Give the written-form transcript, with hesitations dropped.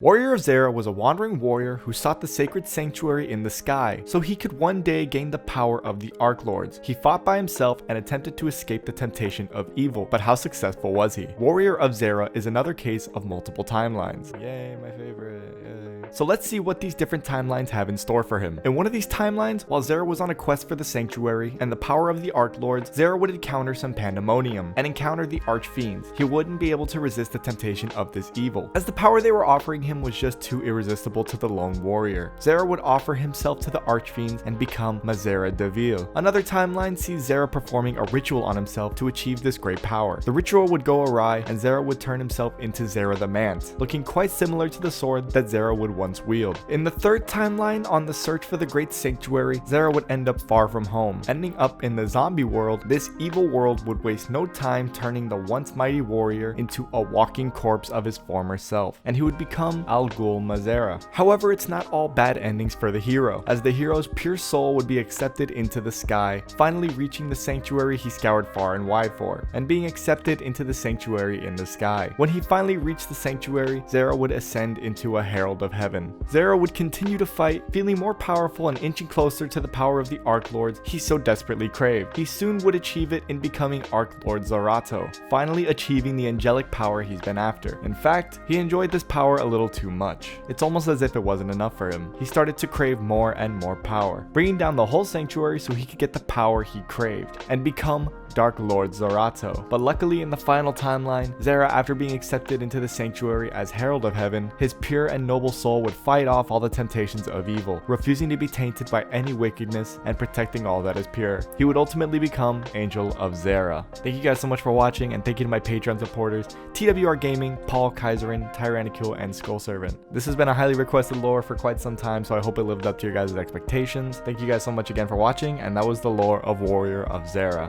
Warrior of Zera was a wandering warrior who sought the sacred sanctuary in the sky, so he could one day gain the power of the Arc Lords. He fought by himself and attempted to escape the temptation of evil, but how successful was he? Warrior of Zera is another case of multiple timelines. Yay, my favorite, yay. So let's see what these different timelines have in store for him. In one of these timelines, while Zera was on a quest for the sanctuary and the power of the Arc Lords, Zera would encounter some pandemonium and encounter the Arch Fiends. He wouldn't be able to resist the temptation of this evil, as the power they were offering him was just too irresistible to the lone warrior. Zera would offer himself to the Archfiends and become Zera Deville. Another timeline sees Zera performing a ritual on himself to achieve this great power. The ritual would go awry and Zera would turn himself into Zera the Mant, looking quite similar to the sword that Zera would once wield. In the third timeline, on the search for the great sanctuary, Zera would end up far from home. Ending up in the zombie world, this evil world would waste no time turning the once mighty warrior into a walking corpse of his former self, and he would become Al Ghul Mazera. However, it's not all bad endings for the hero, as the hero's pure soul would be accepted into the sky, finally reaching the sanctuary he scoured far and wide for, and being accepted into the sanctuary in the sky. When he finally reached the sanctuary, Zera would ascend into a herald of heaven. Zera would continue to fight, feeling more powerful and inching closer to the power of the Arc Lords he so desperately craved. He soon would achieve it in becoming Arc Lord Zerato, finally achieving the angelic power he's been after. In fact, he enjoyed this power a little too much. It's almost as if it wasn't enough for him. He started to crave more and more power, bringing down the whole sanctuary so he could get the power he craved and become Dark Lord Zerato. But luckily, in the final timeline, Zera, after being accepted into the sanctuary as Herald of Heaven, his pure and noble soul would fight off all the temptations of evil, refusing to be tainted by any wickedness and protecting all that is pure. He would ultimately become Angel of Zera. Thank you guys so much for watching, and thank you to my Patreon supporters, TWR Gaming, Paul Kaiserin, Tyrannicule, and Skull Servant. This has been a highly requested lore for quite some time, so I hope it lived up to your guys' expectations. Thank you guys so much again for watching, and that was the lore of Warrior of Zera.